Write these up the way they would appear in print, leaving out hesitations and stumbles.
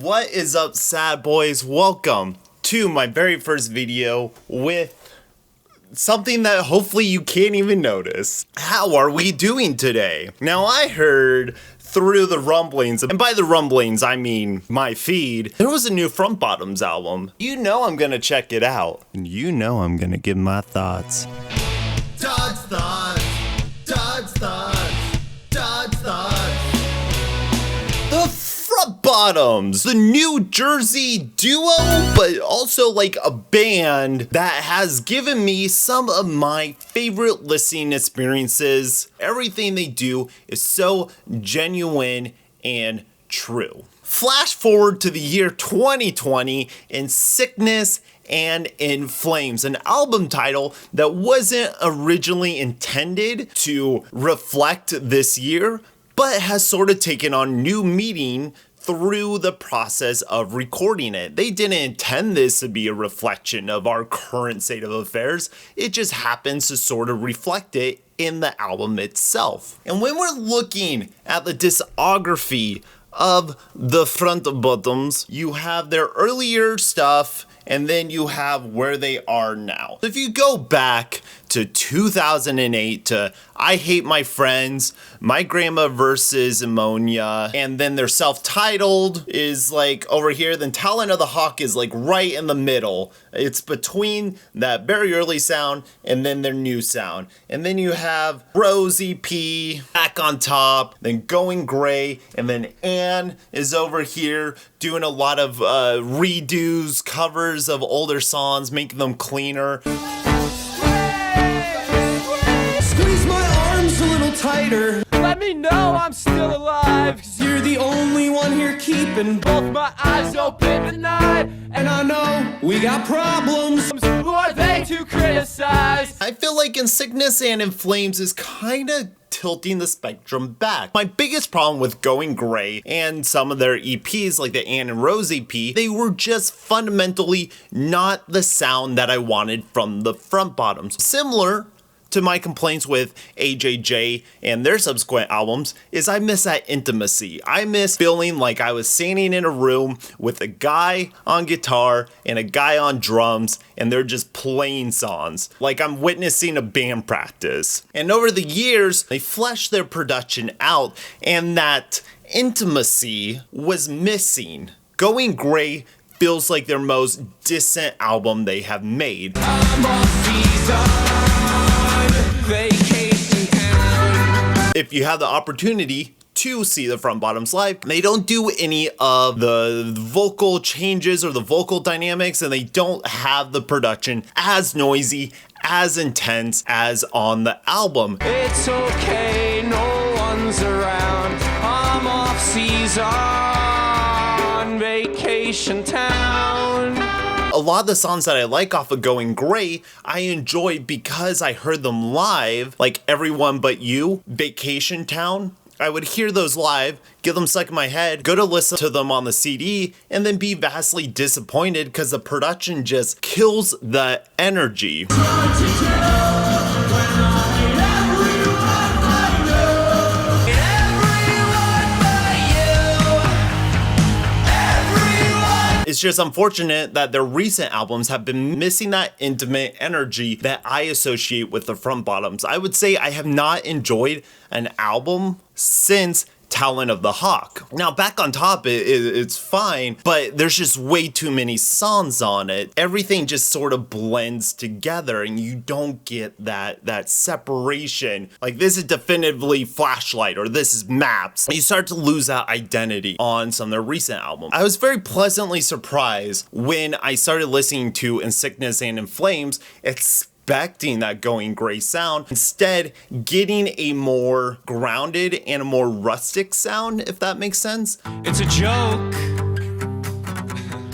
What is up, sad boys? Welcome to my very first video with something that hopefully you can't even notice. How are we doing today? Now, I heard through the rumblings, and by the rumblings I mean my feed, there was a new Front Bottoms album. You know I'm gonna check it out, and you know I'm gonna give my thoughts. Todd's thoughts, Todd's thoughts, Todd's thoughts. The Front Bottoms, the New Jersey duo, but also like a band that has given me some of my favorite listening experiences. Everything they do is so genuine and true. Flash forward to the year 2020 in Sickness and in Flames, an album title that wasn't originally intended to reflect this year, but has sort of taken on new meaning through the process of recording it. They didn't intend this to be a reflection of our current state of affairs. It just happens to sort of reflect it in the album itself. And when we're looking at the discography of the Front Bottoms, you have their earlier stuff, and then you have where they are now. If you go back to 2008 to I Hate My Friends, My Grandma versus Ammonia, and then their self-titled is like over here, then Talent of the Hawk is like right in the middle. It's between that very early sound and then their new sound. And then you have Rose EP, Back on Top, then Going Gray, and then Anne is over here doing a lot of redos, covers of older songs, making them cleaner. Squeeze my arms a little tighter. Let me know I'm still alive, 'Cause you're the only one here keeping both my eyes open tonight. And I know we got problems. Who are they to criticize? I feel like In Sickness and in Flames is kind of tilting the spectrum back. My biggest problem with Going Gray and some of their EPs like the Anne and Rose EP, they were just fundamentally not the sound that I wanted from the Front Bottoms. Similar to my complaints with AJJ and their subsequent albums is I miss that intimacy. I miss feeling like I was standing in a room with a guy on guitar and a guy on drums and they're just playing songs. Like I'm witnessing a band practice. And over the years, they fleshed their production out and that intimacy was missing. Going Gray feels like their most distant album they have made. If you have the opportunity to see the Front Bottoms live, they don't do any of the vocal changes or the vocal dynamics, and they don't have the production as noisy, as intense as on the album. It's okay, no one's around. I'm off season, vacation town. A lot of the songs that I like off of Going Gray, I enjoy because I heard them live, like Everyone But You, Vacation Town. I would hear those live, get them stuck in my head, go to listen to them on the CD, and then be vastly disappointed because the production just kills the energy. It's just unfortunate that their recent albums have been missing that intimate energy that I associate with the Front Bottoms. I would say I have not enjoyed an album since Talent of the Hawk. Now, Back on Top, it's fine, but there's just way too many songs on it. Everything just sort of blends together and you don't get that separation. Like this is definitively Flashlight or this is Maps. You start to lose that identity on some of their recent albums. I was very pleasantly surprised when I started listening to In Sickness and in Flames, expecting that Going Gray sound, instead getting a more grounded and a more rustic sound, if that makes sense. It's a joke,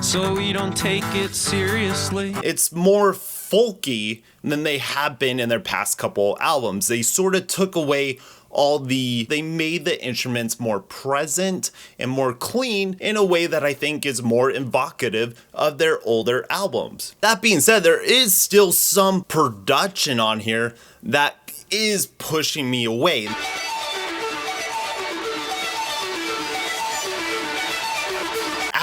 so we don't take it seriously. It's more folky than they have been in their past couple albums. They sort of took away they made the instruments more present and more clean in a way that I think is more evocative of their older albums. That being said, there is still some production on here that is pushing me away.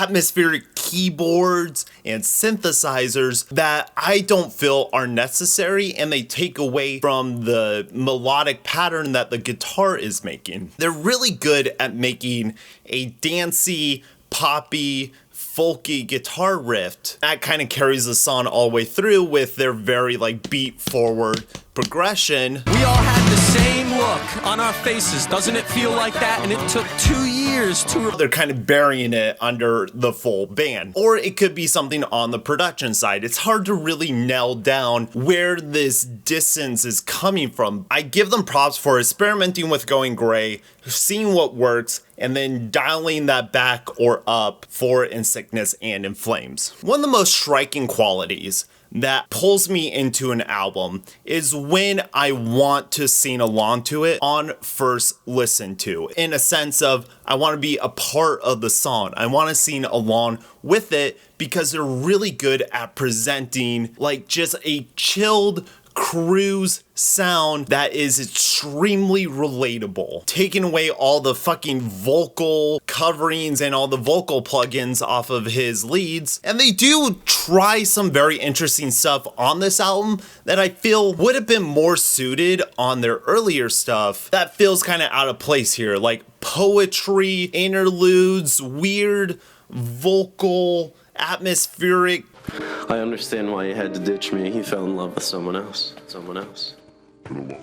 atmospheric keyboards and synthesizers that I don't feel are necessary, and they take away from the melodic pattern that the guitar is making. They're really good at making a dancey, poppy, folky guitar riff that kind of carries the song all the way through with their very like beat forward progression. We all had the same look on our faces. Doesn't it feel like that? And it took 2 years to... They're kind of burying it under the full band. Or it could be something on the production side. It's hard to really nail down where this distance is coming from. I give them props for experimenting with going gray, seeing what works, and then dialing that back or up for In Sickness and In Flames. One of the most striking qualities that pulls me into an album is when I want to sing along to it on first listen to, in a sense of I want to be a part of the song. I want to sing along with it because they're really good at presenting like just a chilled cruise sound that is extremely relatable, taking away all the fucking vocal coverings and all the vocal plugins off of his leads. And they do try some very interesting stuff on this album that I feel would have been more suited on their earlier stuff that feels kind of out of place here, like poetry, interludes, weird vocal, atmospheric. I understand why he had to ditch me. He fell in love with someone else.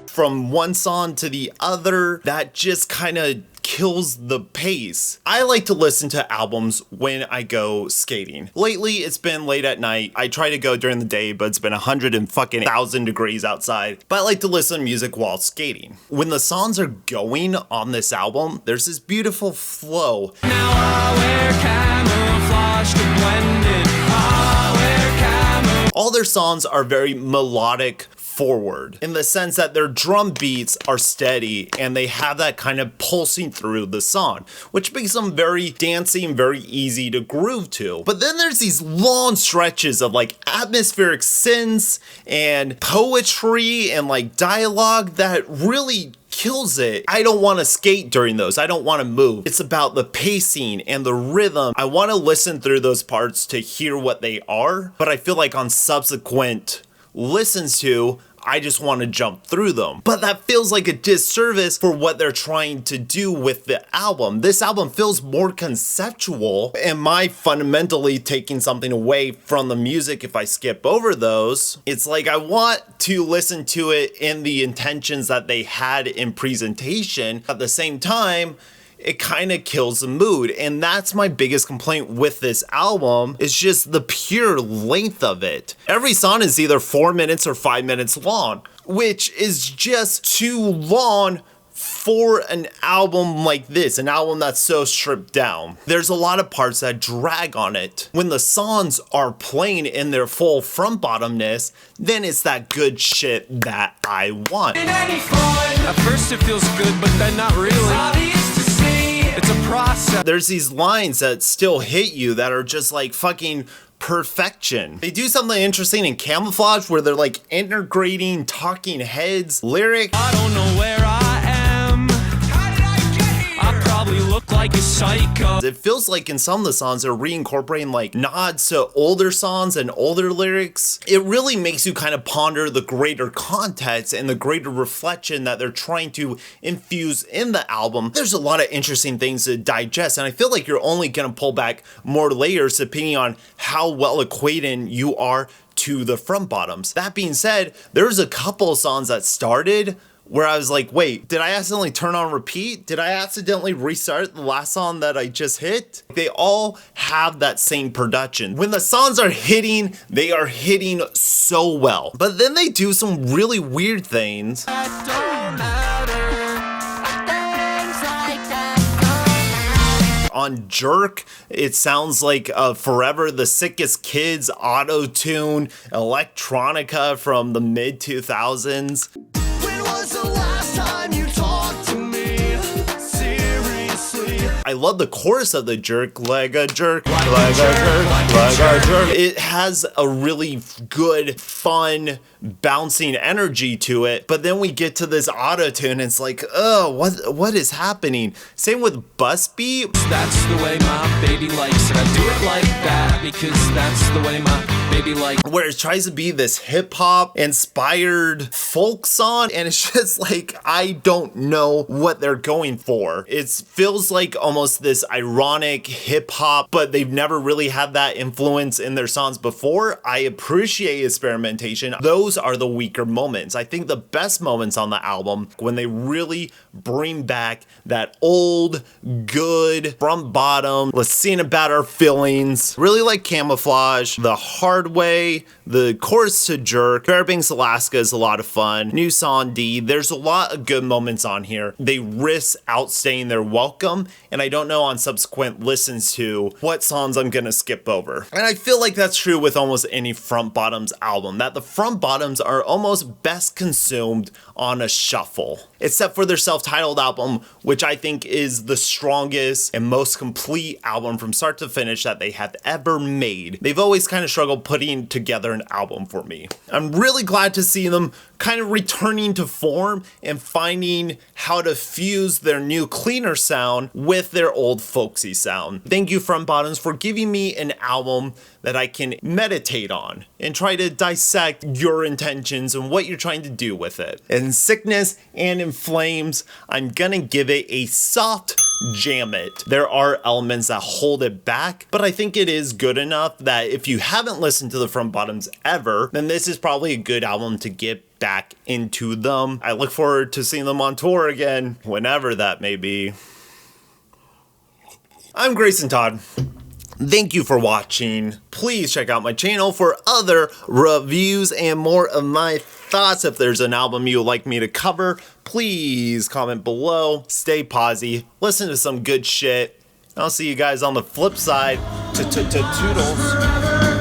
From one song to the other, that just kind of kills the pace. I like to listen to albums when I go skating. Lately, it's been late at night. I try to go during the day, but it's been 1,000 degrees outside. But I like to listen to music while skating. When the songs are going on this album, there's this beautiful flow. Now I wear camouflage to blend in. All their songs are very melodic forward in the sense that their drum beats are steady and they have that kind of pulsing through the song, which makes them very dancey and very easy to groove to. But then there's these long stretches of like atmospheric synths and poetry and like dialogue that really kills it. I don't want to skate during those. I don't want to move. It's about the pacing and the rhythm. I want to listen through those parts to hear what they are, but I feel like on subsequent listens to, I just want to jump through them. But that feels like a disservice for what they're trying to do with the album. This album feels more conceptual. Am I fundamentally taking something away from the music if I skip over those? It's like I want to listen to it in the intentions that they had in presentation. At the same time, it kind of kills the mood. And that's my biggest complaint with this album, is just the pure length of it. Every song is either 4 minutes or 5 minutes long, which is just too long for an album like this, an album that's so stripped down. There's a lot of parts that drag on it. When the songs are playing in their full front bottomness, then it's that good shit that I want. At first it feels good, but then not really. It's a process. There's these lines that still hit you that are just like fucking perfection. They do something interesting in Camouflage where they're like integrating Talking Heads lyrics. I don't know where I am. How did I get here? I probably look like a psycho. It feels like in some of the songs they're reincorporating like nods to older songs and older lyrics. It really makes you kind of ponder the greater context and the greater reflection that they're trying to infuse in the album. There's a lot of interesting things to digest, and I feel like you're only gonna pull back more layers depending on how well acquainted you are to the front bottoms. That being said, there's a couple of songs that started where I was like, wait, did I accidentally turn on repeat? Did I accidentally restart the last song that I just hit? They all have that same production. When the songs are hitting, they are hitting so well. But then they do some really weird things. On Jerk, it sounds like Forever the Sickest Kids auto-tune electronica from the mid-2000s. I love the chorus of the jerk, like a jerk, like a jerk, like a jerk. It has a really good, fun, bouncing energy to it. But then we get to this auto-tune and it's like, oh, what is happening? Same with bus beat. That's the way my baby likes it. I do it like that because that's the way my baby likes it. Where it tries to be this hip-hop inspired folk song, and it's just like, I don't know what they're going for. It feels like almost this ironic hip-hop, but they've never really had that influence in their songs before. I appreciate experimentation. Those are the weaker moments. I think the best moments on the album, when they really bring back that old, good, from bottom, let's sing about our feelings. Really like Camouflage, The Hard Way, the chorus to Jerk, Fairbanks, Alaska is a lot of fun. New Song D, there's a lot of good moments on here. They risk outstaying their welcome, and I don't know on subsequent listens to what songs I'm gonna skip over. And I feel like that's true with almost any Front Bottoms album, that the front bottoms are almost best consumed on a shuffle. Except for their self-titled album, which I think is the strongest and most complete album from start to finish that they have ever made. They've always kind of struggled putting together an album for me. I'm really glad to see them kind of returning to form and finding how to fuse their new cleaner sound with their old folksy sound. Thank you, Front Bottoms, for giving me an album that I can meditate on and try to dissect your intentions and what you're trying to do with it. In Sickness and in Flames, I'm gonna give it a soft jam it. There are elements that hold it back, but I think it is good enough that if you haven't listened to the Front Bottoms ever, then this is probably a good album to get back into them. I look forward to seeing them on tour again, whenever that may be. I'm Grayson Todd. Thank you for watching. Please check out my channel for other reviews and more of my thoughts. If there's an album you would like me to cover, please comment below. Stay posy. Listen to some good shit. I'll see you guys on the flip side. Toodles.